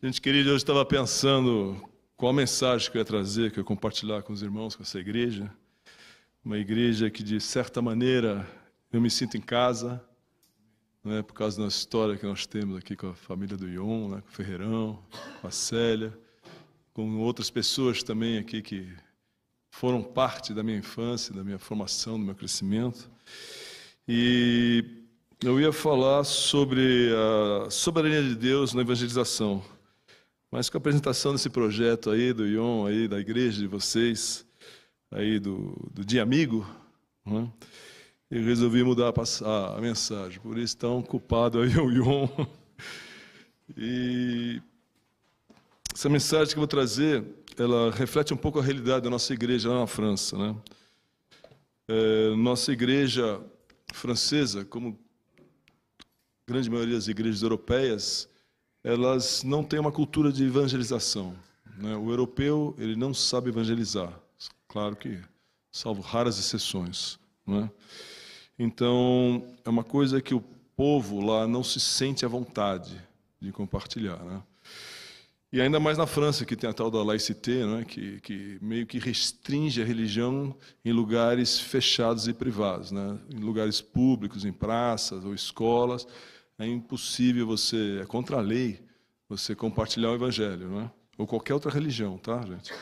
Gente querida, eu estava pensando qual a mensagem que eu ia trazer, que eu ia compartilhar com os irmãos, com essa igreja. Uma igreja que, de certa maneira, eu me sinto em casa, né, por causa da história que nós temos aqui com a família do Ion, né, com o Ferreirão, com a Célia, com outras pessoas também aqui que foram parte da minha infância, da minha formação, do meu crescimento. E eu ia falar sobre a soberania de Deus na evangelização. Mas com a apresentação desse projeto aí, do Ion, aí, da igreja de vocês, aí do Dia Amigo, né, eu resolvi mudar a mensagem. Por isso, tão culpado aí o Ion. E essa mensagem que eu vou trazer, ela reflete um pouco a realidade da nossa igreja lá na França, né? Nossa igreja francesa, como a grande maioria das igrejas europeias, elas não têm uma cultura de evangelização, né? O europeu, ele não sabe evangelizar, claro que, salvo raras exceções, né? Então, é uma coisa que o povo lá não se sente à vontade de compartilhar, né? E ainda mais na França, que tem a tal da laïcité, né? que meio que restringe a religião em lugares fechados e privados, né? Em lugares públicos, em praças ou escolas. É impossível é contra a lei, você compartilhar o evangelho, né? Ou qualquer outra religião, tá, gente?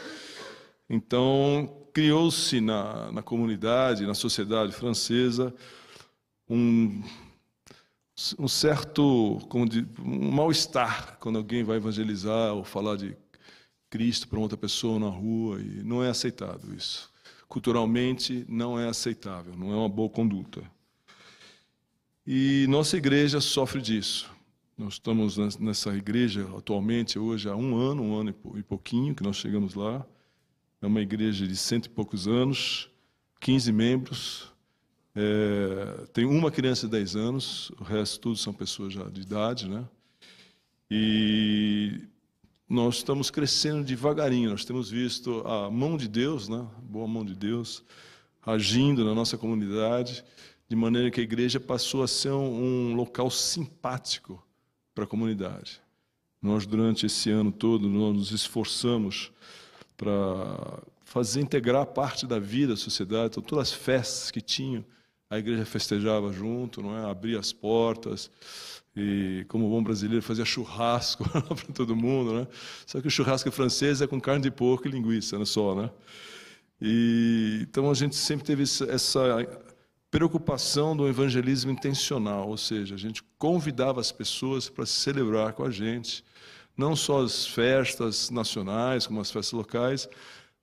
Então, criou-se na comunidade, na sociedade francesa, um certo um mal-estar quando alguém vai evangelizar ou falar de Cristo para outra pessoa na rua, e não é aceitado isso. Culturalmente, não é aceitável, não é uma boa conduta. E nossa igreja sofre disso. Nós estamos nessa igreja atualmente, hoje, há um ano e pouquinho que nós chegamos lá. É uma igreja de 100 e poucos anos, 15 membros, tem uma criança de 10 anos, o resto tudo são pessoas já de idade, né? E nós estamos crescendo devagarinho, nós temos visto a mão de Deus, né? A boa mão de Deus, agindo na nossa comunidade, de maneira que a igreja passou a ser um local simpático para a comunidade. Nós, durante esse ano todo, nós nos esforçamos para fazer integrar parte da vida da sociedade. Então, todas as festas que tinham, a igreja festejava junto, não é? Abria as portas e, como bom brasileiro, fazia churrasco para todo mundo, né? Só que o churrasco francês é com carne de porco e linguiça, não é só, né? E então a gente sempre teve essa preocupação do evangelismo intencional, ou seja, a gente convidava as pessoas para celebrar com a gente, não só as festas nacionais, como as festas locais,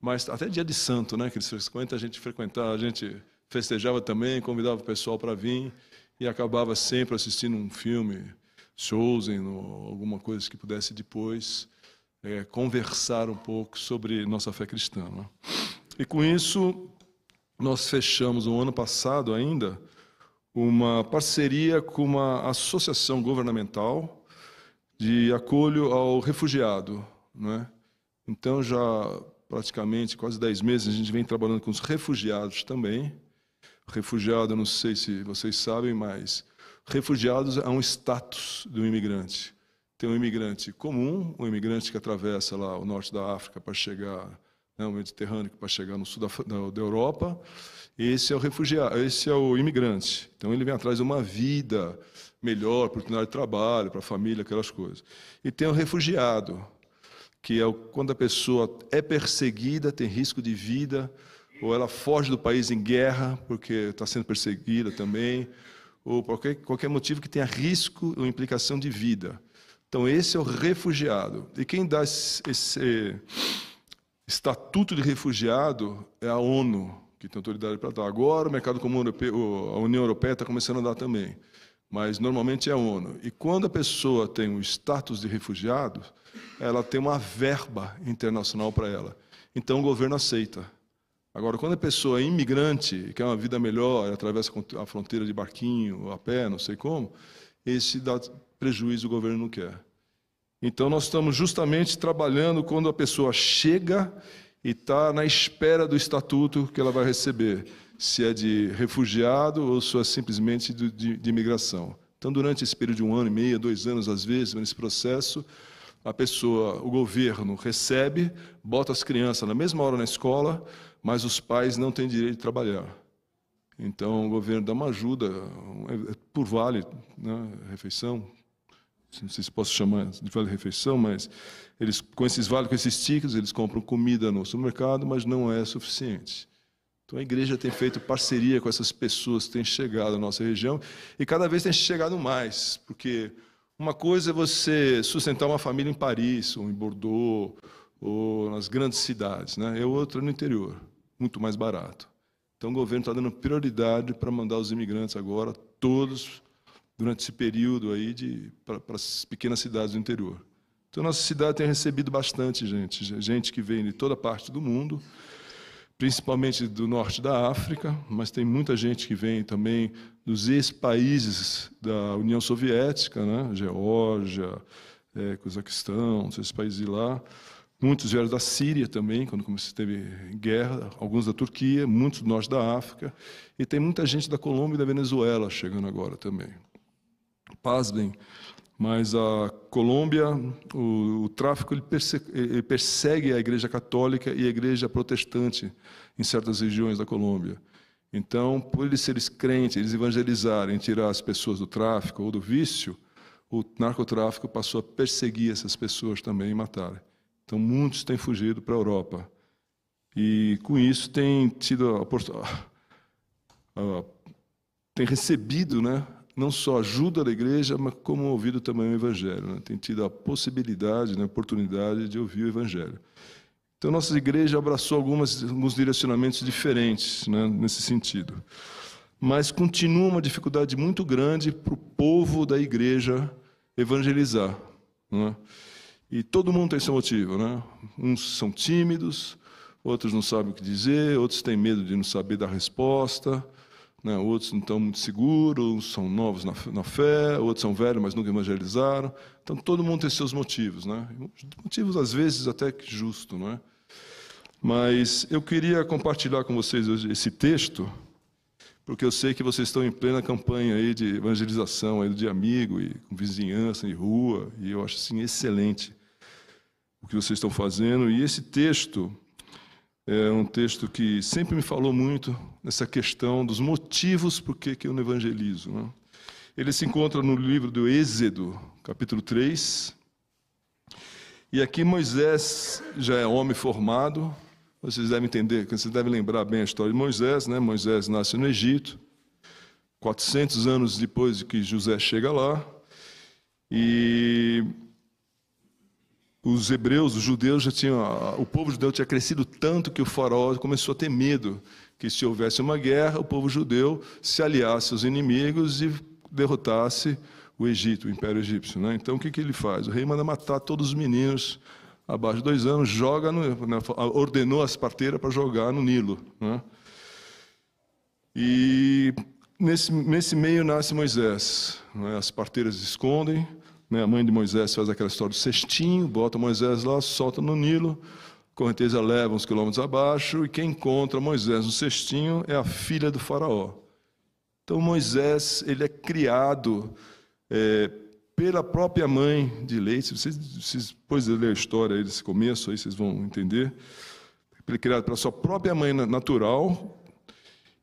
mas até dia de santo, né, que a gente frequentava, a gente festejava também, convidava o pessoal para vir e acabava sempre assistindo um filme, Chosen, ou alguma coisa que pudesse depois conversar um pouco sobre nossa fé cristã, né? E com isso, nós fechamos no ano passado ainda uma parceria com uma associação governamental de acolho ao refugiado, né? Então, já praticamente quase 10 meses, a gente vem trabalhando com os refugiados também. Refugiado, não sei se vocês sabem, mas refugiados é um status do imigrante. Tem um imigrante comum, um imigrante que atravessa lá o norte da África para chegar, né, o Mediterrâneo, para chegar no sul da Europa. Esse é o refugiado, esse é o imigrante. Então, ele vem atrás de uma vida melhor, oportunidade de trabalho, para a família, aquelas coisas. E tem o refugiado, que é quando a pessoa é perseguida, tem risco de vida, ou ela foge do país em guerra, porque está sendo perseguida também, ou por qualquer motivo que tenha risco ou implicação de vida. Então, esse é o refugiado. E quem dá esse estatuto de refugiado é a ONU, que tem autoridade para dar. Agora, o mercado comum europeu, a União Europeia está começando a dar também, mas normalmente é a ONU. E quando a pessoa tem o status de refugiado, ela tem uma verba internacional para ela. Então, o governo aceita. Agora, quando a pessoa é imigrante, quer uma vida melhor, atravessa a fronteira de barquinho, a pé, não sei como, esse dá prejuízo, o governo não quer. Então, nós estamos justamente trabalhando quando a pessoa chega e está na espera do estatuto que ela vai receber, se é de refugiado ou se é simplesmente de imigração. Então, durante esse período de 1 ano e meio, 2 anos, às vezes, nesse processo, o governo recebe, bota as crianças na mesma hora na escola, mas os pais não têm direito de trabalhar. Então, o governo dá uma ajuda, por vale, né, refeição, não sei se posso chamar de vale-refeição, mas eles, com esses vales, com esses tickets, eles compram comida no supermercado, mas não é suficiente. Então, a igreja tem feito parceria com essas pessoas que têm chegado à nossa região, e cada vez tem chegado mais, porque uma coisa é você sustentar uma família em Paris, ou em Bordeaux, ou nas grandes cidades, né? E outra no interior, muito mais barato. Então, o governo está dando prioridade para mandar os imigrantes agora, todos, durante esse período aí para as pequenas cidades do interior. Então, nossa cidade tem recebido bastante gente que vem de toda parte do mundo, principalmente do norte da África, mas tem muita gente que vem também dos ex-países da União Soviética, né? Geórgia, Cazaquistão, esses países lá. Muitos vieram da Síria também, quando teve guerra, alguns da Turquia, muitos do norte da África, e tem muita gente da Colômbia e da Venezuela chegando agora também. Pasmem, mas a Colômbia, o tráfico ele persegue a Igreja Católica e a Igreja Protestante em certas regiões da Colômbia. Então, por eles serem crentes, eles evangelizarem, tirar as pessoas do tráfico ou do vício, o narcotráfico passou a perseguir essas pessoas também e matar. Então, muitos têm fugido para a Europa. E, com isso, têm tido tem recebido, né, não só ajuda da igreja, mas como ouvido também o Evangelho. Né? Tem tido a possibilidade, a oportunidade de ouvir o Evangelho. Então, nossa igreja abraçou alguns direcionamentos diferentes, né, nesse sentido. Mas continua uma dificuldade muito grande para o povo da igreja evangelizar. Né? E todo mundo tem seu motivo. Né? Uns são tímidos, outros não sabem o que dizer, outros têm medo de não saber dar resposta, né? Outros não estão muito seguros, uns são novos na fé, outros são velhos, mas nunca evangelizaram. Então, todo mundo tem seus motivos. Né? Motivos, às vezes, até que justos. Não é? Mas eu queria compartilhar com vocês hoje esse texto, porque eu sei que vocês estão em plena campanha aí de evangelização, aí de amigo, e com vizinhança, e rua, e eu acho assim, excelente o que vocês estão fazendo. E esse texto é um texto que sempre me falou muito nessa questão dos motivos por que eu não evangelizo. Né? Ele se encontra no livro do Êxodo, capítulo 3. E aqui Moisés já é homem formado. Vocês devem entender, vocês devem lembrar bem a história de Moisés. Né? Moisés nasce no Egito, 400 anos depois de que José chega lá. E os hebreus, os judeus, o povo judeu tinha crescido tanto que o faraó começou a ter medo que, se houvesse uma guerra, o povo judeu se aliasse aos inimigos e derrotasse o Egito, o Império Egípcio. Né? Então, o que ele faz? O rei manda matar todos os meninos abaixo de 2 anos, ordenou as parteiras para jogar no Nilo. Né? E nesse meio nasce Moisés. Né? As parteiras escondem. A mãe de Moisés faz aquela história do cestinho, bota Moisés lá, solta no Nilo, a correnteza leva uns quilômetros abaixo, e quem encontra Moisés no cestinho é a filha do faraó. Então, Moisés ele é criado pela própria mãe de leite. Vocês depois de ler a história aí desse começo, aí vocês vão entender. Ele é criado pela sua própria mãe natural,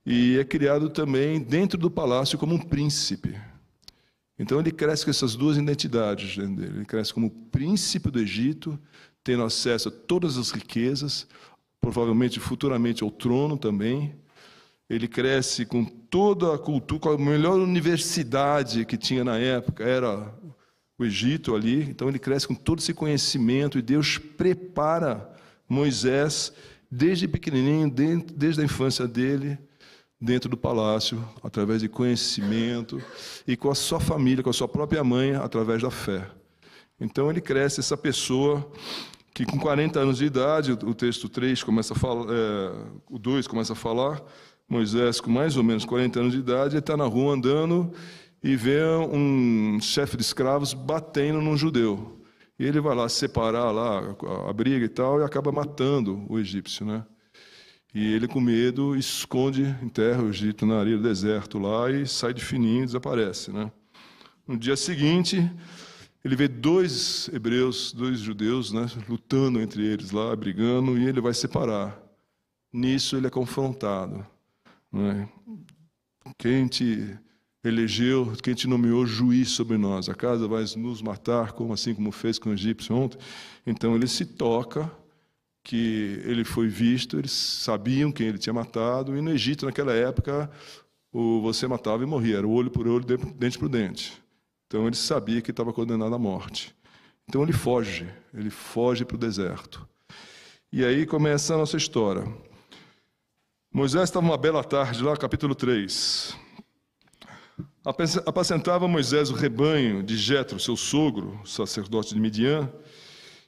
e é criado também dentro do palácio como um príncipe. Então, ele cresce com essas duas identidades dentro dele. Ele cresce como príncipe do Egito, tendo acesso a todas as riquezas, provavelmente, futuramente, ao trono também. Ele cresce com toda a cultura, com a melhor universidade que tinha na época, era o Egito ali. Então, ele cresce com todo esse conhecimento, e Deus prepara Moisés, desde pequenininho, desde a infância dele, dentro do palácio, através de conhecimento, e com a sua família, com a sua própria mãe, através da fé. Então, ele cresce essa pessoa que, com 40 anos de idade, o texto 3 começa a falar, o 2 começa a falar, Moisés, com mais ou menos 40 anos de idade, ele está na rua andando e vê um chefe de escravos batendo num judeu. E ele vai lá separar lá a briga e tal, e acaba matando o egípcio, né? E ele, com medo, esconde, enterra o Egito na areia do deserto lá e sai de fininho e desaparece. Né? No dia seguinte, ele vê dois hebreus, dois judeus, né, lutando entre eles lá, brigando, e ele vai separar. Nisso ele é confrontado. Né? Quem te elegeu, quem te nomeou juiz sobre nós? Acaso vais nos matar, assim como fez com o egípcio ontem? Então ele se toca que ele foi visto, eles sabiam quem ele tinha matado, e no Egito, naquela época, você matava e morria, era olho por olho, dente por dente. Então ele sabia que estava condenado à morte. Então ele foge para o deserto. E aí começa a nossa história. Moisés estava uma bela tarde lá, capítulo 3. Apacentava Moisés o rebanho de Jetro, seu sogro, sacerdote de Midian,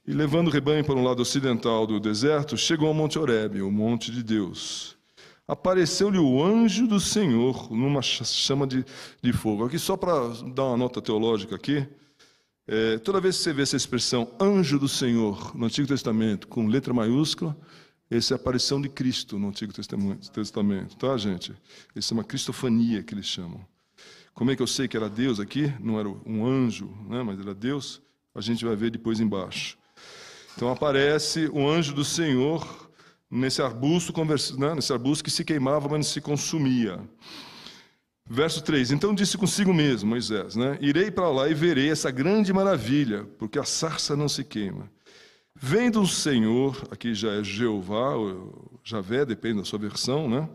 e levando o rebanho para um lado ocidental do deserto, chegou ao Monte Horebe, o monte de Deus. Apareceu-lhe o anjo do Senhor numa chama de fogo. Aqui, só para dar uma nota teológica aqui, toda vez que você vê essa expressão anjo do Senhor no Antigo Testamento com letra maiúscula, essa é a aparição de Cristo no Antigo Testamento, tá, gente? Isso é uma cristofania que eles chamam. Como é que eu sei que era Deus aqui? Não era um anjo, né, mas era Deus. A gente vai ver depois embaixo. Então aparece o anjo do Senhor nesse arbusto, nesse arbusto que se queimava, mas não se consumia. Verso 3, então disse consigo mesmo, Moisés, né? Irei para lá e verei essa grande maravilha, porque a sarça não se queima. Vendo o Senhor, aqui já é Jeová, ou Javé, depende da sua versão, né?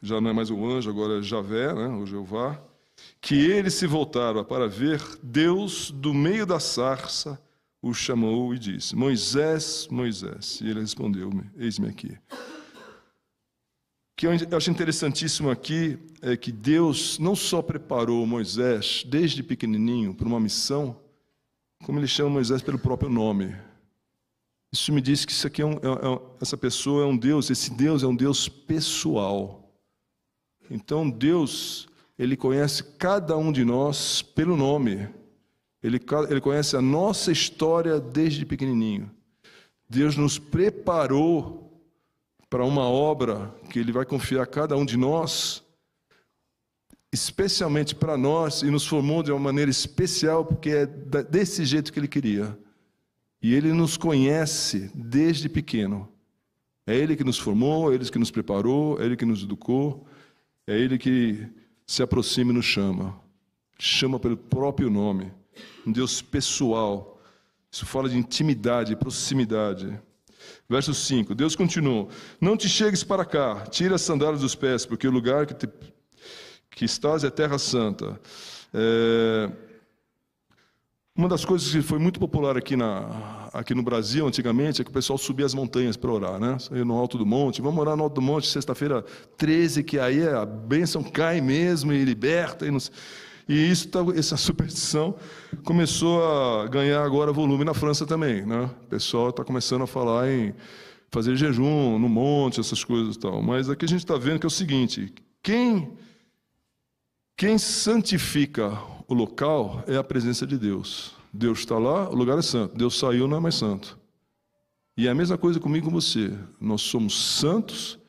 Já não é mais o anjo, agora é Javé, né? O Jeová. Que eles se voltaram para ver, Deus, do meio da sarça, o chamou e disse, Moisés, Moisés. E ele respondeu, eis-me aqui. O que eu acho interessantíssimo aqui é que Deus não só preparou Moisés, desde pequenininho, para uma missão, como ele chama Moisés pelo próprio nome. Isso me diz que isso aqui essa pessoa é um Deus, esse Deus é um Deus pessoal. Então Deus, ele conhece cada um de nós pelo nome. Ele conhece a nossa história desde pequenininho. Deus nos preparou para uma obra que Ele vai confiar a cada um de nós, especialmente para nós, e nos formou de uma maneira especial, porque é desse jeito que Ele queria. E Ele nos conhece desde pequeno. É Ele que nos formou, é Ele que nos preparou, é Ele que nos educou, é Ele que se aproxima e nos chama. Chama pelo próprio nome. Um Deus pessoal. Isso fala de intimidade, proximidade. Verso 5, Deus continuou, não te chegues para cá, tira as sandálias dos pés, porque o lugar que estás é terra santa. Uma das coisas que foi muito popular aqui no Brasil, antigamente, é que o pessoal subia as montanhas para orar, né? Saía no alto do monte, vamos orar no alto do monte, sexta-feira 13, que aí a bênção cai mesmo e liberta, e essa superstição começou a ganhar agora volume na França também, né? O pessoal está começando a falar em fazer jejum no monte, essas coisas e tal. Mas aqui a gente está vendo que é o seguinte, quem santifica o local é a presença de Deus. Deus está lá, o lugar é santo. Deus saiu, não é mais santo. E é a mesma coisa comigo e com você. Nós somos santos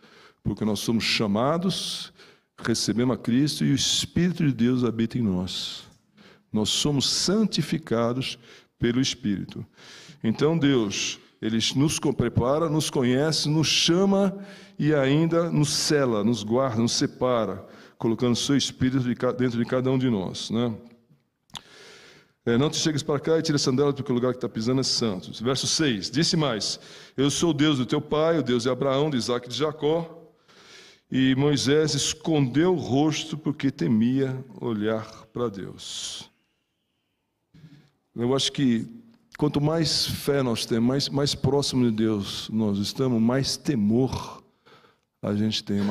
porque nós somos chamados, recebemos a Cristo e o Espírito de Deus habita em nós. Nós somos santificados pelo Espírito. Então Deus, Ele nos prepara, nos conhece, nos chama e ainda nos sela, nos guarda, nos separa, colocando o seu Espírito dentro de cada um de nós, né? Não te chegues para cá e tira a sandália, porque o lugar que está pisando é santo. Verso 6, disse mais, eu sou o Deus do teu pai, o Deus de Abraão, de Isaque e de Jacó. E Moisés escondeu o rosto porque temia olhar para Deus. Eu acho que quanto mais fé nós temos, mais próximo de Deus nós estamos, mais temor a gente tem. É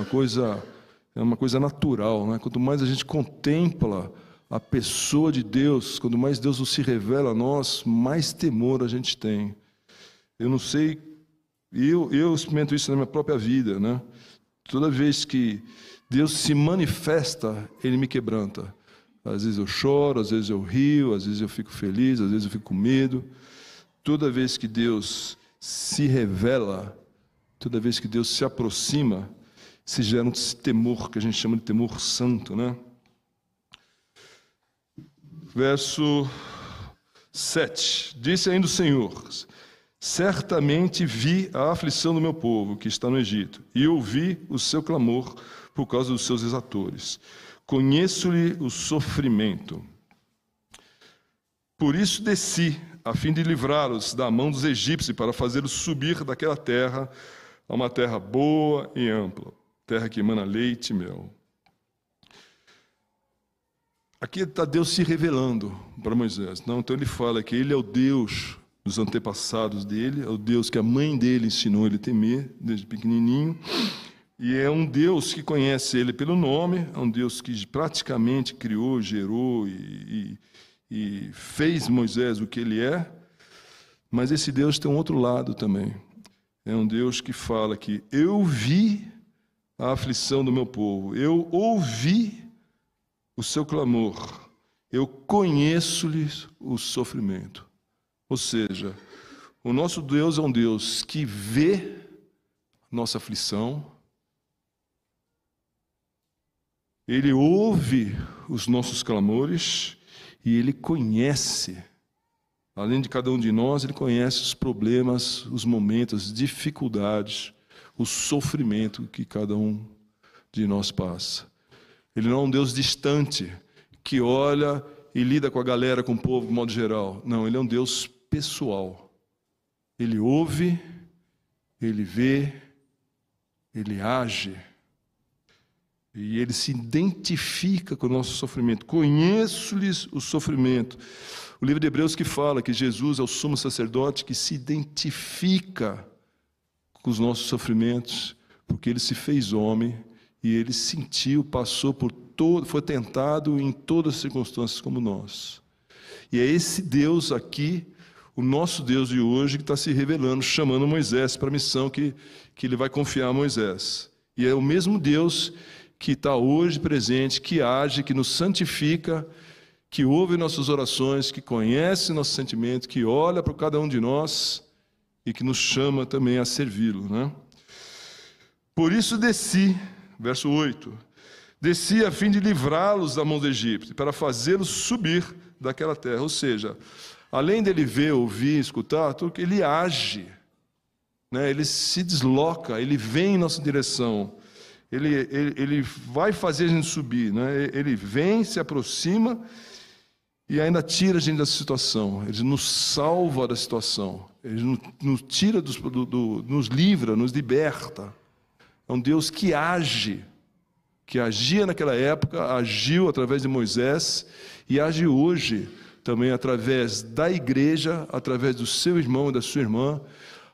uma coisa natural, né? Quanto mais a gente contempla a pessoa de Deus, quanto mais Deus se revela a nós, mais temor a gente tem. Eu não sei, eu experimento isso na minha própria vida, né? Toda vez que Deus se manifesta, Ele me quebranta. Às vezes eu choro, às vezes eu rio, às vezes eu fico feliz, às vezes eu fico com medo. Toda vez que Deus se revela, toda vez que Deus se aproxima, se gera um temor, que a gente chama de temor santo, né? Verso 7. Disse ainda o Senhor: certamente vi a aflição do meu povo que está no Egito, e ouvi o seu clamor por causa dos seus exatores. Conheço-lhe o sofrimento. Por isso desci, a fim de livrá-los da mão dos egípcios, para fazê-los subir daquela terra a uma terra boa e ampla, terra que emana leite e mel. Aqui está Deus se revelando para Moisés. Não? Então ele fala que ele é o Deus dos antepassados dele, é o Deus que a mãe dele ensinou ele a temer desde pequenininho, e é um Deus que conhece ele pelo nome, é um Deus que praticamente criou, gerou e fez Moisés o que ele é. Mas esse Deus tem um outro lado também. É um Deus que fala que eu vi a aflição do meu povo, eu ouvi o seu clamor, eu conheço-lhes o sofrimento. Ou seja, o nosso Deus é um Deus que vê nossa aflição, ele ouve os nossos clamores e ele conhece, além de cada um de nós, ele conhece os problemas, os momentos, as dificuldades, o sofrimento que cada um de nós passa. Ele não é um Deus distante, que olha e lida com a galera, com o povo, de modo geral. Não, ele é um Deus pessoal. Ele ouve, ele vê, ele age. E ele se identifica com o nosso sofrimento. Conheço-lhes o sofrimento. O livro de Hebreus que fala que Jesus é o sumo sacerdote que se identifica com os nossos sofrimentos, porque ele se fez homem e ele sentiu, passou por todo, foi tentado em todas as circunstâncias como nós. E é esse Deus aqui, o nosso Deus de hoje, que está se revelando, chamando Moisés para a missão que ele vai confiar a Moisés. E é o mesmo Deus que está hoje presente, que age, que nos santifica, que ouve nossas orações, que conhece nossos sentimentos, que olha para cada um de nós e que nos chama também a servi-lo, né? Por isso desci, verso 8, desci a fim de livrá-los da mão do Egito, para fazê-los subir daquela terra. Ou seja, além dele ver, ouvir, escutar, ele age, né? Ele se desloca, ele vem em nossa direção. Ele vai fazer a gente subir, né? Ele vem, se aproxima e ainda tira a gente da situação. Ele nos salva da situação. Ele nos tira, nos livra, nos liberta. É um Deus que age, que agia naquela época, agiu através de Moisés e age hoje também através da igreja, através do seu irmão e da sua irmã,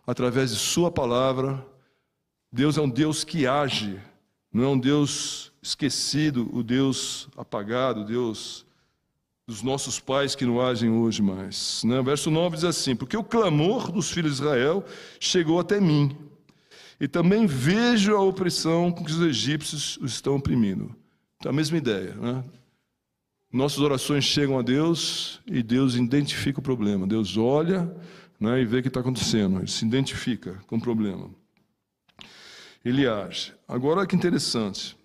através de sua palavra. Deus é um Deus que age. Não é um Deus esquecido, o Deus apagado, o Deus dos nossos pais que não agem hoje mais. Né? Verso 9 diz assim: porque o clamor dos filhos de Israel chegou até mim, e também vejo a opressão com que os egípcios os estão oprimindo. Então, a mesma ideia, né? Nossas orações chegam a Deus e Deus identifica o problema. Deus olha, né, e vê o que está acontecendo, ele se identifica com o problema. Ele age. Agora, olha que interessante.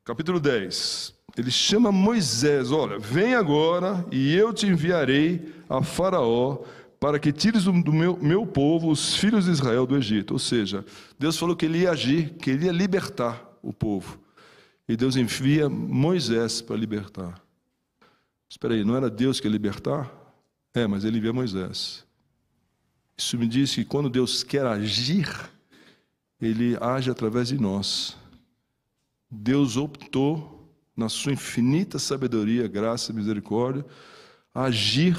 Capítulo 10. Ele chama Moisés. Olha, vem agora e eu te enviarei a Faraó para que tires do meu povo os filhos de Israel do Egito. Ou seja, Deus falou que ele ia agir, que ele ia libertar o povo. E Deus envia Moisés para libertar. Espera aí, não era Deus que ia libertar? É, mas ele envia Moisés. Isso me diz que quando Deus quer agir, ele age através de nós. Deus optou, na sua infinita sabedoria, graça e misericórdia, a agir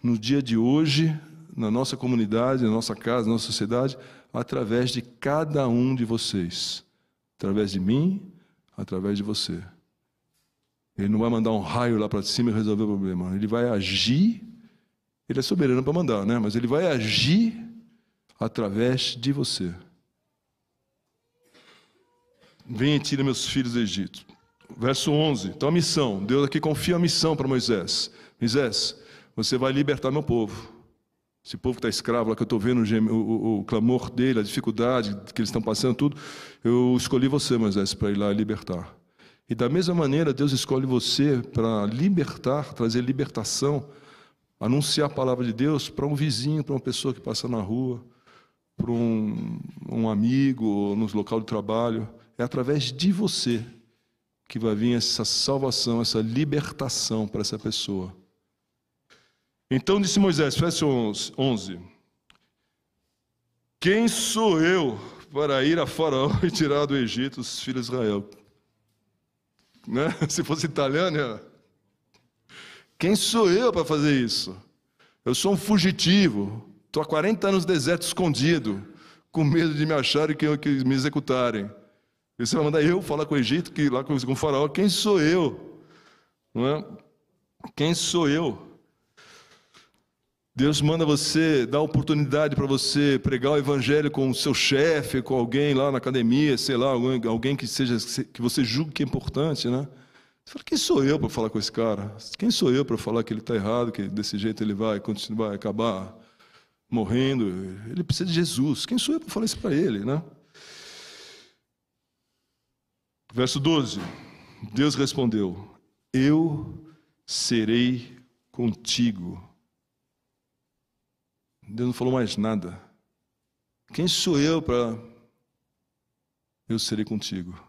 no dia de hoje, na nossa comunidade, na nossa casa, na nossa sociedade, através de cada um de vocês. Através de mim, através de você. Ele não vai mandar um raio lá para cima e resolver o problema. Ele vai agir, ele é soberano para mandar, né? Mas ele vai agir através de você. Venha e tira meus filhos do Egito. Verso 11. Então a missão. Deus aqui confia a missão para Moisés. Moisés, você vai libertar meu povo. Esse povo que está escravo, lá que eu estou vendo o clamor dele, a dificuldade que eles estão passando, tudo. Eu escolhi você, Moisés, para ir lá e libertar. E da mesma maneira, Deus escolhe você para libertar, trazer libertação anunciar a palavra de Deus para um vizinho, para uma pessoa que passa na rua, para um amigo, no local de trabalho. É através de você que vai vir essa salvação, essa libertação para essa pessoa. Então disse Moisés, verso 11: quem sou eu para ir a Faraó e tirar do Egito os filhos de Israel? Né? Se fosse italiano, quem sou eu para fazer isso? Eu sou um fugitivo, estou há 40 anos no deserto escondido, com medo de me acharem e que me executarem. E você vai mandar eu falar com o Egito, que lá com o Faraó? Quem sou eu? Não é? Quem sou eu? Deus manda você, dá oportunidade para você pregar o evangelho com o seu chefe, com alguém lá na academia, sei lá, alguém que você julgue que é importante, né? Você fala, quem sou eu para falar com esse cara? Quem sou eu para falar que ele está errado, que desse jeito ele vai continuar, vai acabar morrendo? Ele precisa de Jesus. Quem sou eu para falar isso para ele, né? Verso 12. Deus respondeu: eu serei contigo. Deus não falou mais nada. Quem sou eu para... eu serei contigo.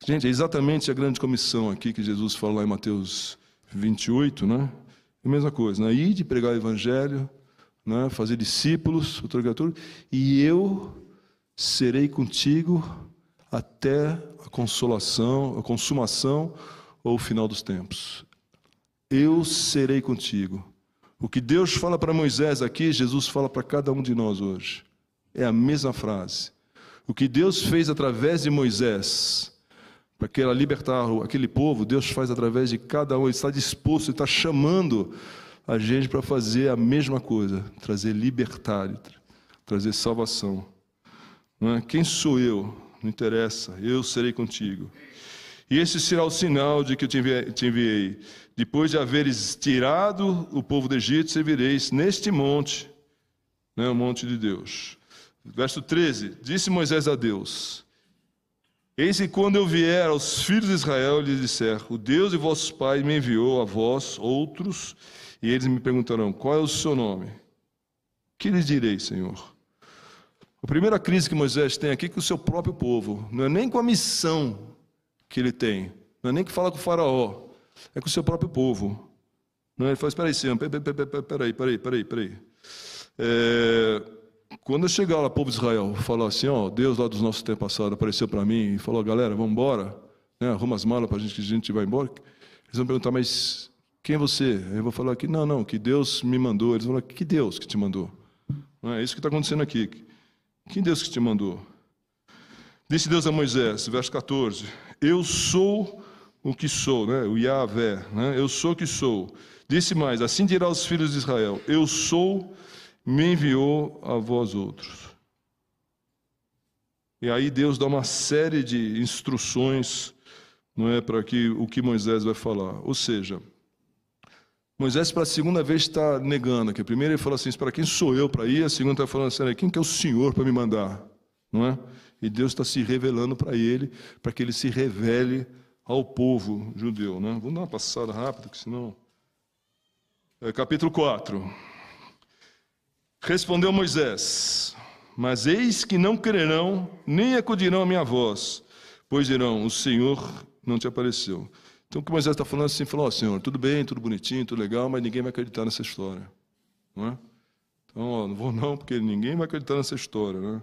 Gente, é exatamente a grande comissão aqui que Jesus fala lá em Mateus 28, né? É a mesma coisa, né? Ir de pregar o evangelho, né? Fazer discípulos, e eu serei contigo até a consolação, a consumação ou o final dos tempos. Eu serei contigo. O que Deus fala para Moisés aqui, Jesus fala para cada um de nós hoje. É a mesma frase. O que Deus fez através de Moisés, para que ela libertar aquele povo, Deus faz através de cada um. Ele está disposto, Ele está chamando a gente para fazer a mesma coisa, trazer liberdade, trazer salvação. Não é? Quem sou eu? Não interessa, eu serei contigo. E esse será o sinal de que eu te enviei. Depois de haveres tirado o povo do Egito, servireis neste monte, né, o monte de Deus. Verso 13, disse Moisés a Deus: eis que quando eu vier aos filhos de Israel, lhes disser, o Deus de vossos pais me enviou a vós, outros, e eles me perguntarão, qual é o seu nome? Que lhes direi, Senhor? A primeira crise que Moisés tem aqui é com o seu próprio povo, não é nem com a missão que ele tem, não é nem que fala com o faraó, é com o seu próprio povo. Não, ele fala, espera aí, Senhor, peraí. Quando eu chegar lá, povo de Israel, falar assim, ó, Deus lá dos nossos tempos passados apareceu para mim e falou, galera, vamos embora, né, arruma as malas para que a gente vá embora. Eles vão perguntar, mas quem é você? Eu vou falar que não, que Deus me mandou. Eles vão falar, que Deus que te mandou? Não é isso que está acontecendo aqui. Que Deus que te mandou? Disse Deus a Moisés, verso 14, eu sou o que sou, né? O Yahvé, né? Eu sou o que sou. Disse mais, assim dirá aos filhos de Israel, eu sou, me enviou a vós outros. E aí Deus dá uma série de instruções, não é, para o que Moisés vai falar. Ou seja, Moisés para a segunda vez está negando, que primeiro ele fala assim, para quem sou eu para ir? A segunda está falando assim, quem que é o Senhor para me mandar? Não é? E Deus está se revelando para ele, para que ele se revele ao povo judeu. Né? Vamos dar uma passada rápida, que senão... capítulo 4. Respondeu Moisés, mas eis que não crerão, nem acudirão à minha voz, pois dirão, o Senhor não te apareceu. Então o que Moisés está falando assim, falou, Senhor, tudo bem, tudo bonitinho, tudo legal, mas ninguém vai acreditar nessa história. Não é? Então, não vou não, porque ninguém vai acreditar nessa história, né?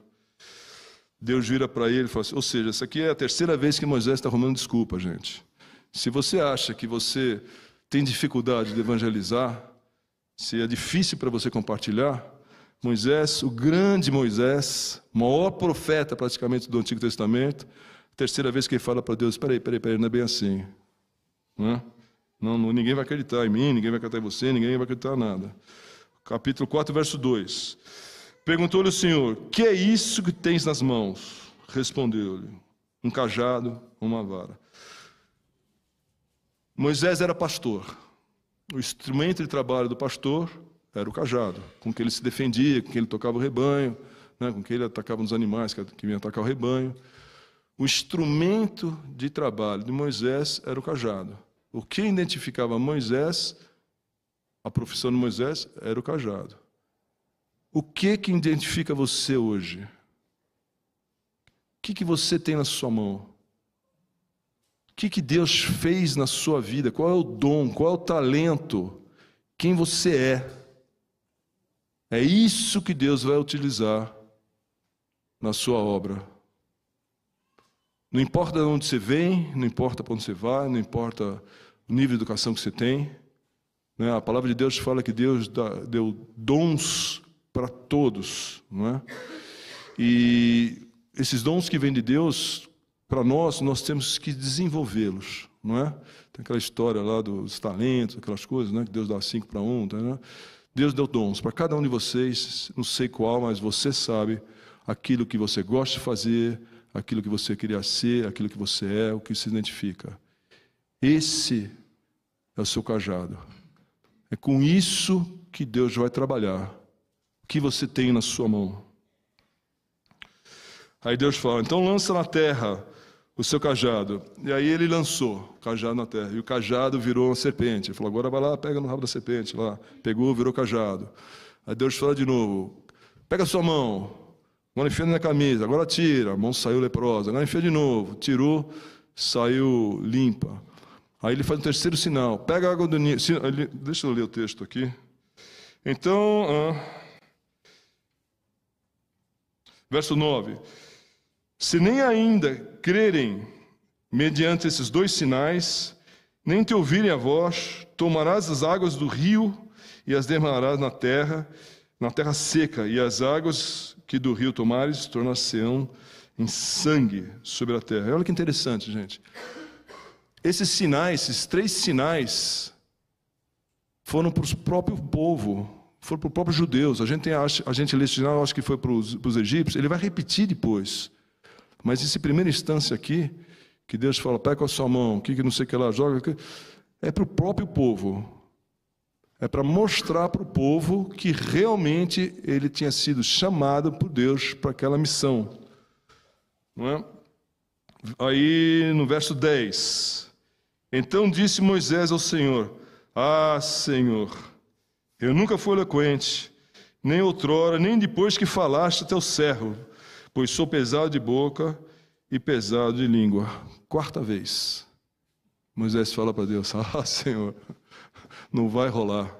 Deus vira para ele e fala assim, ou seja, essa aqui é a terceira vez que Moisés está arrumando desculpa, gente. Se você acha que você tem dificuldade de evangelizar, se é difícil para você compartilhar, Moisés, o grande Moisés, maior profeta praticamente do Antigo Testamento, terceira vez que ele fala para Deus, peraí, não é bem assim. Não, ninguém vai acreditar em mim, ninguém vai acreditar em você, ninguém vai acreditar em nada. Capítulo 4, verso 2. Perguntou-lhe o Senhor, que é isso que tens nas mãos? Respondeu-lhe, um cajado, uma vara. Moisés era pastor. O instrumento de trabalho do pastor era o cajado, com que ele se defendia, com que ele tocava o rebanho, né, com que ele atacava os animais que vinham atacar o rebanho. O instrumento de trabalho de Moisés era o cajado. O que identificava Moisés A profissão de Moisés era o cajado. O que identifica você hoje? O que você tem na sua mão? O que Deus fez na sua vida? Qual é o dom? Qual é o talento? Quem você é? É isso que Deus vai utilizar na sua obra. Não importa de onde você vem, não importa para onde você vai, não importa o nível de educação que você tem. Né? A palavra de Deus fala que Deus deu dons para todos. Não é? E esses dons que vêm de Deus, para nós temos que desenvolvê-los. Não é? Tem aquela história lá dos talentos, aquelas coisas, né? Que Deus dá 5 para 1. Tá, né? Deus deu dons para cada um de vocês, não sei qual, mas você sabe aquilo que você gosta de fazer, aquilo que você queria ser, aquilo que você é, o que se identifica. Esse é o seu cajado. É com isso que Deus vai trabalhar. O que você tem na sua mão. Aí Deus fala, então lança na terra o seu cajado. E aí ele lançou o cajado na terra. E o cajado virou uma serpente. Ele falou, agora vai lá, pega no rabo da serpente. Lá. Pegou, virou cajado. Aí Deus fala de novo, pega a sua mão. Agora enfia na camisa. Agora tira. A mão saiu leprosa. Agora enfia de novo. Tirou, saiu limpa. Aí ele faz um terceiro sinal. Pega a água do Nilo. Deixa eu ler o texto aqui. Então, verso 9. Se nem ainda crerem mediante esses 2 sinais, nem te ouvirem a voz, tomarás as águas do rio e as derramarás na terra seca, e as águas que do rio tomares tornar-se-ão em sangue sobre a terra. Olha que interessante, gente. Esses sinais, esses 3 sinais, foram para o próprio povo, foram para os próprios judeus. A gente lê esse sinal, acho que foi para os egípcios, ele vai repetir depois. Mas essa primeira instância aqui, que Deus fala, pega com a sua mão, que não sei o que lá, joga, é para o próprio povo. É para mostrar para o povo que realmente ele tinha sido chamado por Deus para aquela missão. Não é? Aí no verso 10, então disse Moisés ao Senhor, Senhor, eu nunca fui eloquente, nem outrora, nem depois que falaste a teu servo, pois sou pesado de boca e pesado de língua. 4ª vez. Moisés fala para Deus, Senhor, não vai rolar.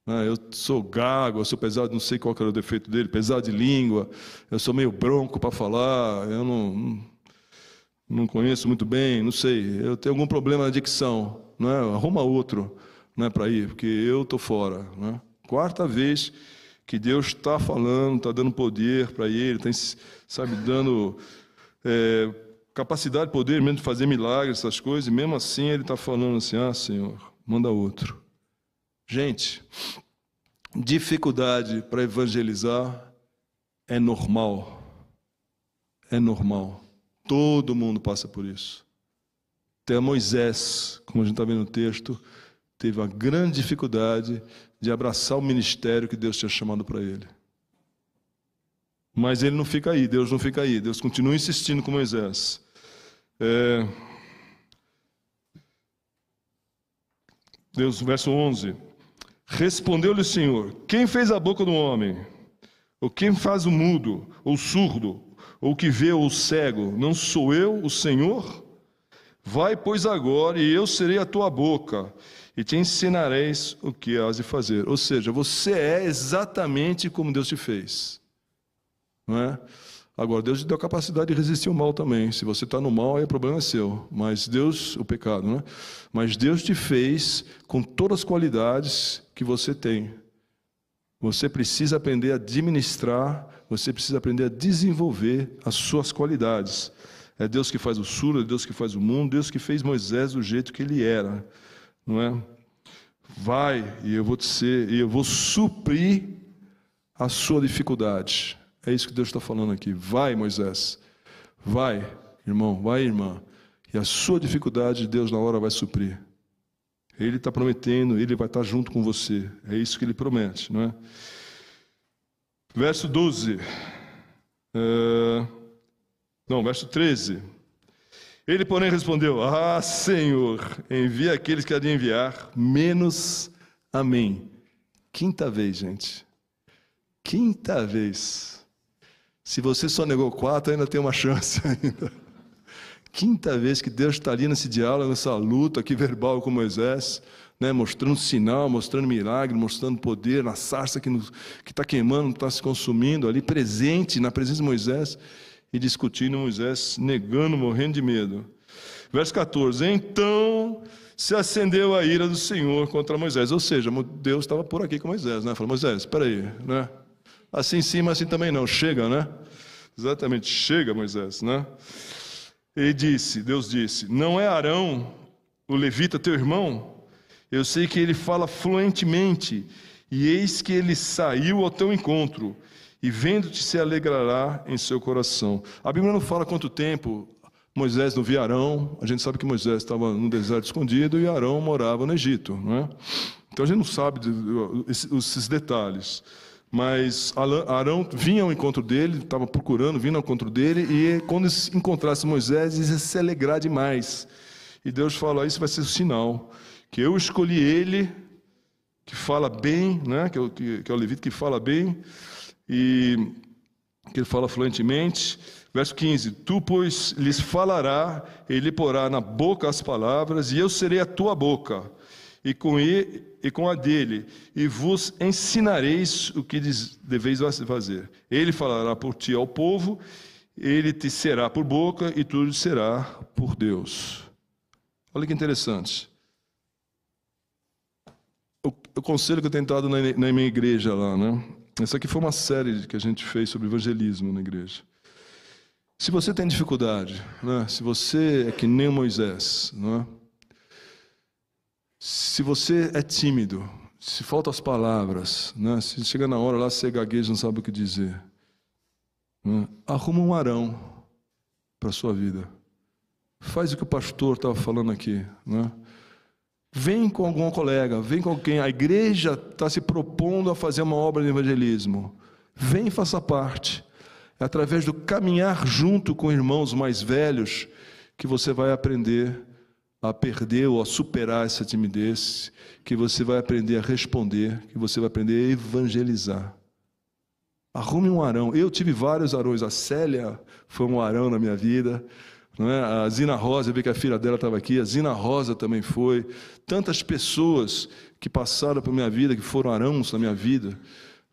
Eu sou gago, eu sou pesado, não sei qual que era o defeito dele, pesado de língua, eu sou meio bronco para falar, eu não conheço muito bem, não sei, eu tenho algum problema na dicção. Arruma outro para ir, porque eu estou fora. 4ª vez que Deus está falando, está dando poder para ele, está, dando capacidade, poder mesmo de fazer milagres, essas coisas, e mesmo assim ele está falando assim, Senhor, manda outro. Gente, dificuldade para evangelizar é normal. É normal. Todo mundo passa por isso. Até Moisés, como a gente está vendo no texto, teve uma grande dificuldade de abraçar o ministério que Deus tinha chamado para ele. Mas ele não fica aí, Deus não fica aí. Deus continua insistindo com Moisés. Deus, verso 11. Respondeu-lhe o Senhor, quem fez a boca do homem? Ou quem faz o mudo, ou surdo, ou que vê, ou cego? Não sou eu, o Senhor? Vai, pois, agora, e eu serei a tua boca, e te ensinareis o que has de fazer. Ou seja, você é exatamente como Deus te fez. Não é? Agora, Deus te deu a capacidade de resistir ao mal também. Se você está no mal, aí o problema é seu. Mas Deus, o pecado, não é? Mas Deus te fez com todas as qualidades que você tem. Você precisa aprender a administrar, você precisa aprender a desenvolver as suas qualidades. É Deus que faz o surdo, é Deus que faz o mundo, Deus que fez Moisés do jeito que ele era. Não é? Vai, e eu vou suprir a sua dificuldade. É isso que Deus está falando aqui. Vai, Moisés. Vai, irmão. Vai, irmã. E a sua dificuldade, Deus na hora vai suprir. Ele está prometendo, Ele vai estar junto com você. É isso que Ele promete, não é? Verso 12. Verso 13. Ele, porém, respondeu, Senhor, envia aqueles que há de enviar, menos Amém. Quinta vez, gente. Quinta vez. Se você só negou 4, ainda tem uma chance ainda. Quinta vez que Deus está ali nesse diálogo, nessa luta aqui verbal com Moisés, né, mostrando sinal, mostrando milagre, mostrando poder na sarça que está queimando, está se consumindo, ali presente, na presença de Moisés, e discutindo, Moisés negando, morrendo de medo. Verso 14, então se acendeu a ira do Senhor contra Moisés, ou seja, Deus estava por aqui com Moisés, né? Falou, Moisés, espera aí, né? Assim sim, mas assim também não, chega, né? Exatamente, chega, Moisés, né? Deus disse, não é Arão, o levita, teu irmão? Eu sei que ele fala fluentemente, e eis que ele saiu ao teu encontro, e vendo-te se alegrará em seu coração. A Bíblia não fala quanto tempo Moisés não via Arão. A gente sabe que Moisés estava no deserto escondido e Arão morava no Egito, não é? Então a gente não sabe esses detalhes. Mas Arão vinha ao encontro dele, estava procurando, vindo ao encontro dele, e quando encontrasse Moisés, ia se alegrar demais. E Deus fala, isso vai ser o sinal, que eu escolhi ele, que fala bem, né? que é o levita que fala bem, e que ele fala fluentemente. Verso 15, tu, pois, lhes falará, ele lhe porá na boca as palavras, e eu serei a tua boca, e com a dele, e vos ensinareis o que deveis fazer. Ele falará por ti ao povo, ele te será por boca, e tu lhe será por Deus. Olha que interessante. O conselho que eu tenho dado na minha igreja lá, né? Essa aqui foi uma série que a gente fez sobre evangelismo na igreja. Se você tem dificuldade, né? Se você é que nem Moisés, não é? Se você é tímido, se faltam as palavras, né? Se chega na hora lá, você gagueja, não sabe o que dizer, né? Arruma um Arão para a sua vida. Faz o que o pastor estava falando aqui, né? Vem com algum colega, vem com alguém. A igreja está se propondo a fazer uma obra de evangelismo. Vem e faça parte. É através do caminhar junto com irmãos mais velhos que você vai aprender a perder ou a superar essa timidez, que você vai aprender a responder, que você vai aprender a evangelizar. Arrume um Arão. Eu tive vários Arões. A Célia foi um Arão na minha vida. Não é? A Zina Rosa, eu vi que a filha dela estava aqui, a Zina Rosa também foi. Tantas pessoas que passaram por minha vida, que foram Arãos na minha vida.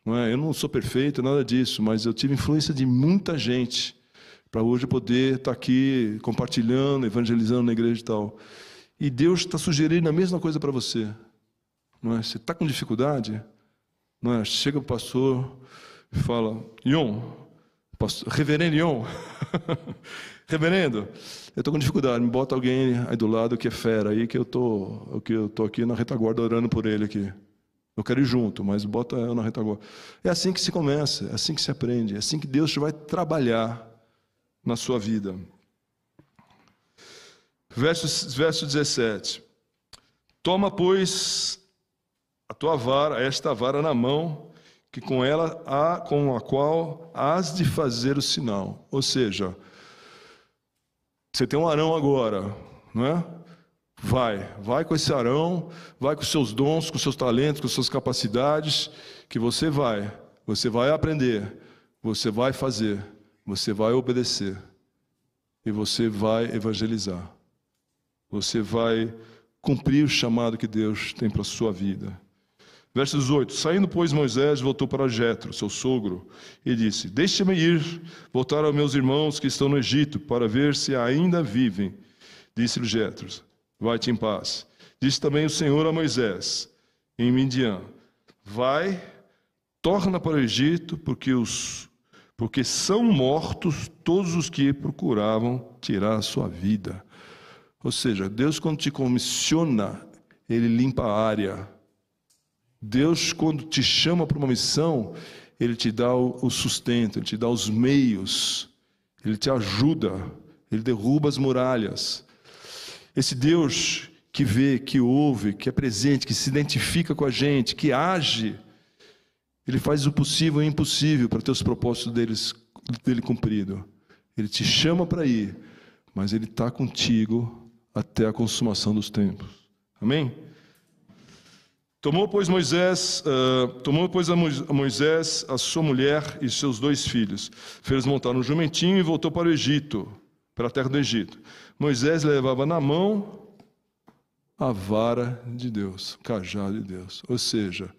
Não é? Eu não sou perfeito, nada disso, mas eu tive influência de muita gente para hoje poder estar aqui compartilhando, evangelizando na igreja e tal. E Deus está sugerindo a mesma coisa para você. Não é? Você está com dificuldade? Não é? Chega o pastor e fala, Ion, reverendo Ion, reverendo, eu estou com dificuldade, me bota alguém aí do lado que é fera aí, que eu tô aqui na retaguarda orando por ele aqui. Eu quero ir junto, mas bota eu na retaguarda. É assim que se começa, é assim que se aprende, é assim que Deus vai trabalhar na sua vida. Verso 17. Toma, pois, a tua vara, esta vara na mão, que com a qual hás de fazer o sinal. Ou seja, você tem um Arão agora, não é? Vai com esse Arão, vai com os seus dons, com os seus talentos, com as suas capacidades, que você vai aprender, você vai fazer, você vai obedecer, e você vai evangelizar. Você vai cumprir o chamado que Deus tem para a sua vida. Verso 18. Saindo, pois, Moisés voltou para Jetro, seu sogro, e disse, deixa-me ir, voltar aos meus irmãos que estão no Egito, para ver se ainda vivem. Disse-lhe Jetro, vai-te em paz. Disse também o Senhor a Moisés, em Midian, vai, torna para o Egito, porque são mortos todos os que procuravam tirar a sua vida. Ou seja, Deus, quando te comissiona, Ele limpa a área. Deus, quando te chama para uma missão, Ele te dá o sustento, Ele te dá os meios, Ele te ajuda, Ele derruba as muralhas. Esse Deus que vê, que ouve, que é presente, que se identifica com a gente, que age, Ele faz o possível e o impossível para ter os propósitos dele cumprido. Ele te chama para ir, mas Ele está contigo até a consumação dos tempos. Amém? Tomou, pois, a Moisés a sua mulher e seus 2 filhos. Fez montar no jumentinho e voltou para o Egito, para a terra do Egito. Moisés levava na mão a vara de Deus, o cajado de Deus. Ou seja,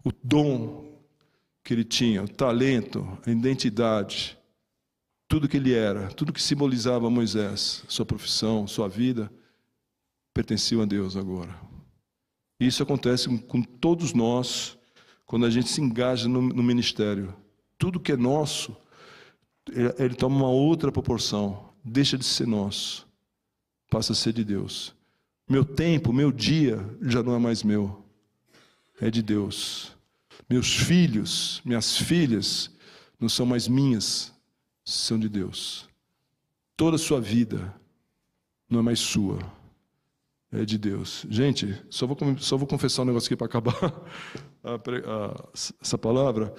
o dom que ele tinha, o talento, a identidade, tudo que ele era, tudo que simbolizava Moisés, sua profissão, sua vida, pertenciam a Deus agora. Isso acontece com todos nós, quando a gente se engaja no ministério. Tudo que é nosso, ele toma uma outra proporção, deixa de ser nosso, passa a ser de Deus. Meu tempo, meu dia, já não é mais meu, é de Deus. Meus filhos, minhas filhas, não são mais minhas, são de Deus. Toda a sua vida não é mais sua, é de Deus. Gente, só vou confessar um negócio aqui para acabar essa palavra.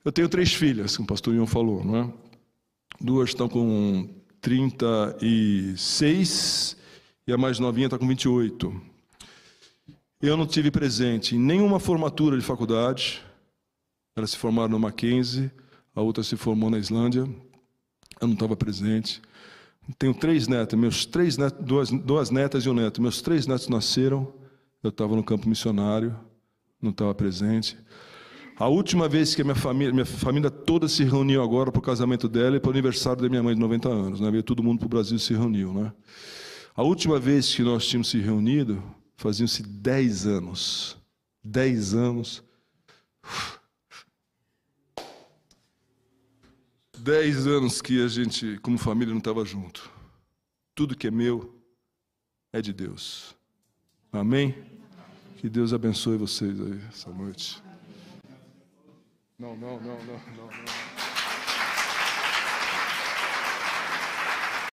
Eu tenho 3 filhas, como o pastor Ian falou, não é? 2 estão com 36 e a mais novinha está com 28. Eu não tive presente em nenhuma formatura de faculdade. Elas se formaram no Mackenzie, a outra se formou na Islândia. Eu não estava presente. Tenho 3 netas, meus 3 netos, 2 netas e um neto. Meus 3 netos nasceram, eu estava no campo missionário, não estava presente. A última vez que minha família toda se reuniu agora para o casamento dela e para o aniversário da minha mãe de 90 anos, né? Veio todo mundo para o Brasil e se reuniu, né? A última vez que nós tínhamos se reunido, faziam-se 10 anos. 10 anos. 10 anos que a gente, como família, não estava junto. Tudo que é meu é de Deus. Amém? Que Deus abençoe vocês aí essa noite. Não.